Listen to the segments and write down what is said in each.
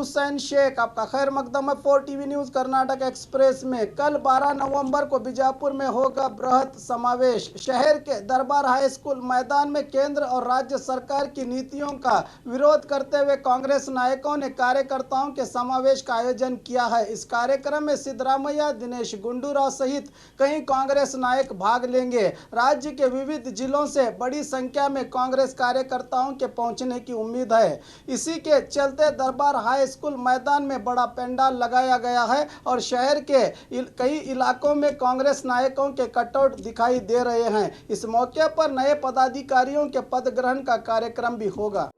हुसैन शेख। आपका खैर मकदम है 4 टीवी न्यूज कर्नाटक एक्सप्रेस में। कल 12 नवंबर को बीजापुर में होगा बृहत समावेश। शहर के दरबार हाई स्कूल मैदान में केंद्र और राज्य सरकार की नीतियों का विरोध करते हुए कांग्रेस नायकों ने कार्यकर्ताओं के समावेश का आयोजन किया है। इस कार्यक्रम में सिद्धरामैया, दिनेश गुंडूराव सहित कई कांग्रेस नायक भाग लेंगे। राज्य के विविध जिलों से बड़ी संख्या में कांग्रेस कार्यकर्ताओं के पहुंचने की उम्मीद है। इसी के चलते दरबार हाई स्कूल मैदान में बड़ा पंडाल लगाया गया है और शहर के कई इलाकों में कांग्रेस नायकों के कटआउट दिखाई दे रहे हैं। इस मौके पर नए पदाधिकारियों के पद ग्रहण का कार्यक्रम भी होगा।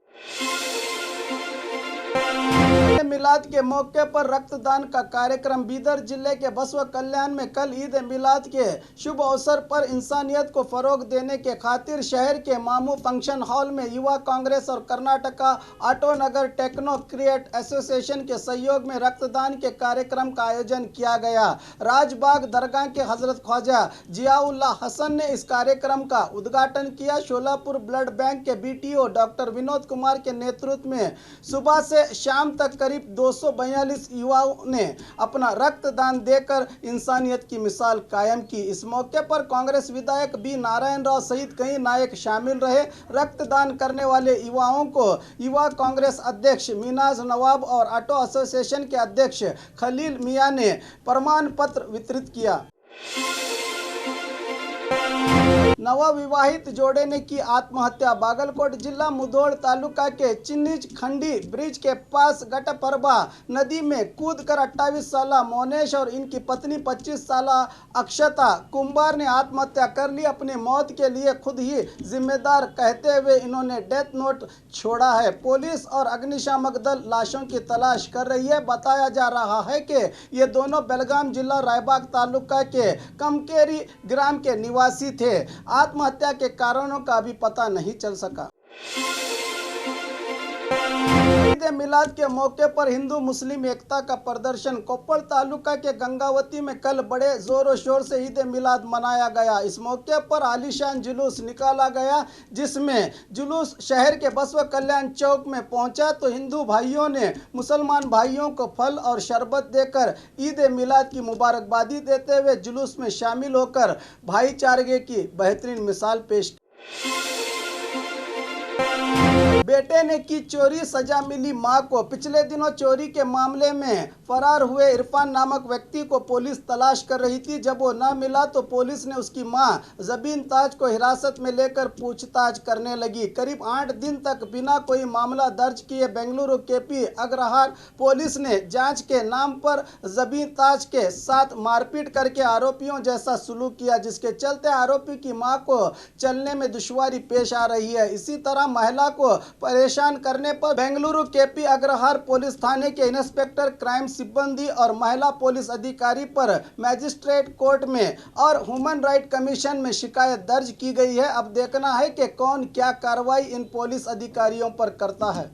मिलाद के मौके पर रक्तदान का कार्यक्रम। बीदर जिले के बसवा कल्याण में कल ईद मिलाद के शुभ अवसर पर इंसानियत को फरोग देने के खातिर शहर के मामू फंक्शन हॉल में युवा कांग्रेस और Karnataka Autonagar techno create association के सहयोग में रक्तदान के कार्यक्रम का आयोजन किया गया। राजबाग दरगाह के हजरत ख्वाजा जियाउल्लाह हसन ने इस कार्यक्रम का उद्घाटन किया। शोलापुर ब्लड बैंक के बीटीओ डॉक्टर विनोद कुमार के नेतृत्व में सुबह से शाम तक करीब 242 युवाओं ने अपना रक्तदान देकर इंसानियत की मिसाल कायम की। इस मौके पर कांग्रेस विधायक बी नारायण राव सहित कई नायक शामिल रहे। रक्तदान करने वाले युवाओं को युवा कांग्रेस अध्यक्ष मीनाज नवाब और ऑटो एसोसिएशन के अध्यक्ष खलील मियां ने प्रमाण पत्र वितरित किया। नवविवाहित जोड़े ने की आत्महत्या। बागलकोट जिला मुधोल तालुका के चिन्नीज खंडी ब्रिज के पास गटपरबा नदी में कूदकर 28 साल मोनेश और इनकी पत्नी 25 साल अक्षता कुंभार ने आत्महत्या कर ली। अपनी मौत के लिए खुद ही जिम्मेदार कहते हुए इन्होंने डेथ नोट छोड़ा है। पुलिस और अग्निशामक दल लाशों की तलाश कर रही है। बताया जा रहा है कि ये दोनों बेलगाम जिला रायबाग तालुका के कमकेरी ग्राम के निवासी थे। आत्महत्या के कारणों का अभी पता नहीं चल सका। ईद मिलाद के मौके पर हिंदू मुस्लिम एकता का प्रदर्शन। कोप्पल तालुका के गंगावती में कल बड़े जोरों शोर से ईद मिलाद मनाया गया। इस मौके पर आलीशान जुलूस निकाला गया, जिसमें जुलूस शहर के बसवा कल्याण चौक में पहुंचा तो हिंदू भाइयों ने मुसलमान भाइयों को फल और शरबत देकर ईद मिलाद की मुबारकबादी देते हुए जुलूस में शामिल होकर भाईचारे की बेहतरीन मिसाल पेश की। बेटे ने की चोरी, सजा मिली मां को। पिछले दिनों चोरी के मामले में फरार हुए इरफान नामक व्यक्ति को पुलिस तलाश कर रही थी। जब वो न मिला तो पुलिस ने उसकी मां जबीन ताज को हिरासत में लेकर पूछताछ करने लगी। करीब 8 दिन तक बिना कोई मामला दर्ज किए बेंगलुरु केपी अग्रहार पुलिस ने जांच के नाम पर जबीन ताज के साथ मारपीट करके आरोपियों जैसा सलूक किया, जिसके चलते आरोपी की मां को चलने में दुश्वारी पेश आ रही है। इसी तरह महिला को परेशान करने पर बेंगलुरु केपी अग्रहार पुलिस थाने के इंस्पेक्टर क्राइम सिब्बंदी और महिला पुलिस अधिकारी पर मैजिस्ट्रेट कोर्ट में और ह्यूमन राइट कमीशन में शिकायत दर्ज की गई है। अब देखना है कि कौन क्या कार्रवाई इन पुलिस अधिकारियों पर करता है।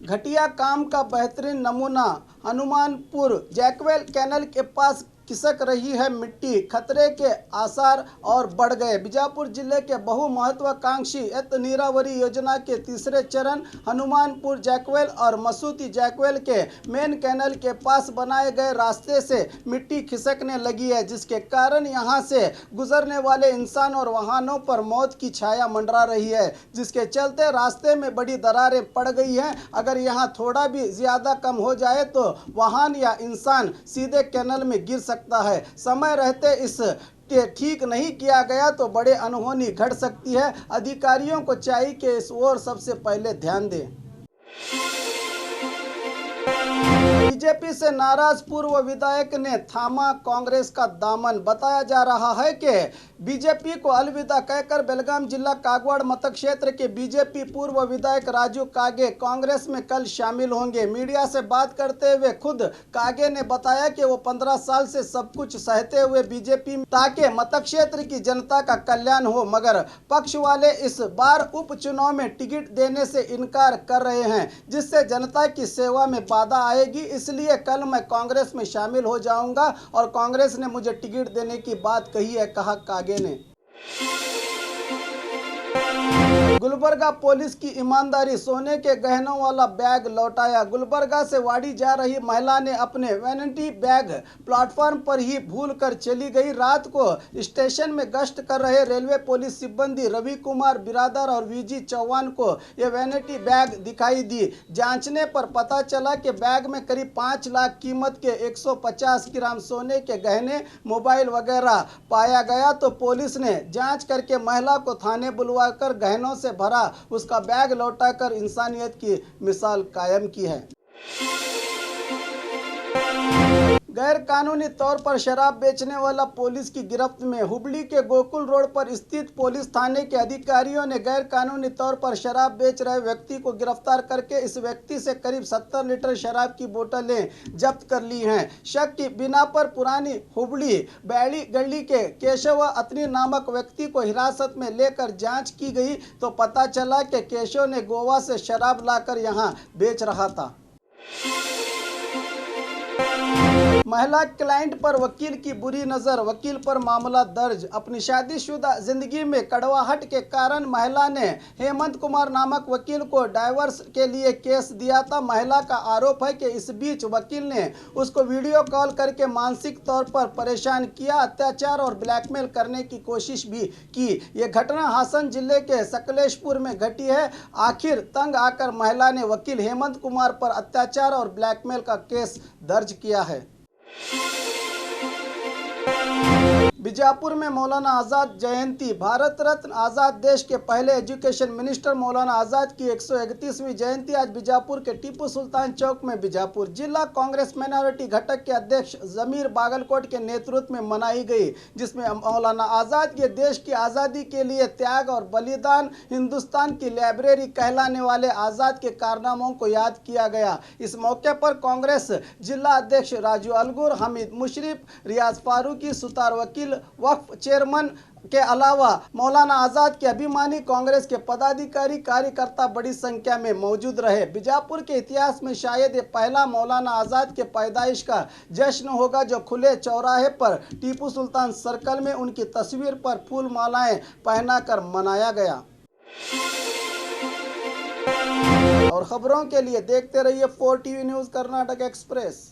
घटिया काम का बेहतरीन नमूना। हनुमानपुर जैकवेल कैनल के पास खिसक रही है मिट्टी, खतरे के आसार और बढ़ गए। बीजापुर जिले के बहुमहत्वाकांक्षी नीरावरी योजना के तीसरे चरण हनुमानपुर जैकवेल और मसूती जैकवेल के मेन कैनल के पास बनाए गए रास्ते से मिट्टी खिसकने लगी है, जिसके कारण यहां से गुजरने वाले इंसान और वाहनों पर मौत की छाया मंडरा रही है, जिसके चलते रास्ते में बड़ी दरारें पड़ गई हैं। अगर यहां थोड़ा भी ज्यादा कम हो जाए तो वाहन या इंसान सीधे कैनल में गिर सकता है। समय रहते इस ठीक नहीं किया गया तो बड़े अनहोनी घट सकती है। अधिकारियों को चाहिए कि इस ओर सबसे पहले ध्यान दें। बीजेपी से नाराज पूर्व विधायक ने थामा कांग्रेस का दामन। बताया जा रहा है कि बीजेपी को अलविदा कहकर बेलगाम जिला कागवाड़ मतक क्षेत्र के बीजेपी पूर्व विधायक राजू कागे कांग्रेस में कल शामिल होंगे। मीडिया से बात करते हुए खुद कागे ने बताया कि वो 15 साल से सब कुछ सहते हुए बीजेपी में ताकि मतक क्षेत्र की जनता का कल्याण हो, मगर पक्ष वाले इस बार उपचुनाव में टिकट देने से इनकार कर रहे हैं, जिससे जनता की सेवा में बाधा आएगी। इसलिए कल मैं कांग्रेस में शामिल हो जाऊंगा और कांग्रेस ने मुझे टिकट देने की बात कही है, कहा कागे ने। गुलबर्गा पुलिस की ईमानदारी, सोने के गहनों वाला बैग लौटाया। गुलबर्गा से वाड़ी जा रही महिला ने अपने वैनिटी बैग प्लेटफॉर्म पर ही भूल कर चली गई। रात को स्टेशन में गश्त कर रहे रेलवे पुलिस सिब्बंदी रवि कुमार बिरादर और वीजी चौहान को यह वैनिटी बैग दिखाई दी। जांचने पर पता चला कि बैग में करीब 5 लाख कीमत के 150 ग्राम सोने के गहने, मोबाइल वगैरह पाया गया तो पुलिस ने जांच करके महिला को थाने बुलवाकर गहनों से भरा उसका बैग लौटाकर इंसानियत की मिसाल कायम की है। गैर कानूनी तौर पर शराब बेचने वाला पुलिस की गिरफ्त में। हुबली के गोकुल रोड पर स्थित पुलिस थाने के अधिकारियों ने गैर कानूनी तौर पर शराब बेच रहे व्यक्ति को गिरफ्तार करके इस व्यक्ति से करीब 70 लीटर शराब की बोतलें जब्त कर ली हैं। शक की बिना पर पुरानी हुबली बैड़ी गली के केशव अतनी नामक व्यक्ति को हिरासत में लेकर जांच की गई तो पता चला कि केशव ने गोवा से शराब लाकर यहां बेच रहा था। महिला क्लाइंट पर वकील की बुरी नज़र, वकील पर मामला दर्ज। अपनी शादीशुदा जिंदगी में कड़वाहट के कारण महिला ने हेमंत कुमार नामक वकील को डाइवोर्स के लिए केस दिया था। महिला का आरोप है कि इस बीच वकील ने उसको वीडियो कॉल करके मानसिक तौर पर परेशान किया, अत्याचार और ब्लैकमेल करने की कोशिश भी की। ये घटना हासन जिले के सकलेशपुर में घटी है। आखिर तंग आकर महिला ने वकील हेमंत कुमार पर अत्याचार और ब्लैकमेल का केस दर्ज किया है। बीजापुर में मौलाना आज़ाद जयंती। भारत रत्न आज़ाद देश के पहले एजुकेशन मिनिस्टर मौलाना आज़ाद की 131वीं जयंती आज बीजापुर के टीपू सुल्तान चौक में बीजापुर जिला कांग्रेस माइनॉरिटी घटक के अध्यक्ष जमीर बागलकोट के नेतृत्व में मनाई गई, जिसमें मौलाना आज़ाद के देश की आज़ादी के लिए त्याग और बलिदान, हिंदुस्तान की लाइब्रेरी कहलाने वाले आज़ाद के कारनामों को याद किया गया। इस मौके पर कांग्रेस जिला अध्यक्ष राजू अलगुर, हमीद मुशरिफ, रियाज फारूकी, सुतार वकील, वक्फ चेयरमैन के अलावा मौलाना आज़ाद के अभिमानी कांग्रेस के पदाधिकारी कार्यकर्ता बड़ी संख्या में मौजूद रहे। बीजापुर के इतिहास में शायद ये पहला मौलाना आज़ाद के पैदाइश का जश्न होगा जो खुले चौराहे पर टीपू सुल्तान सर्कल में उनकी तस्वीर पर फूल मालाएं पहनाकर मनाया गया। और खबरों के लिए देखते रहिए 4 टीवी न्यूज़ कर्नाटक एक्सप्रेस।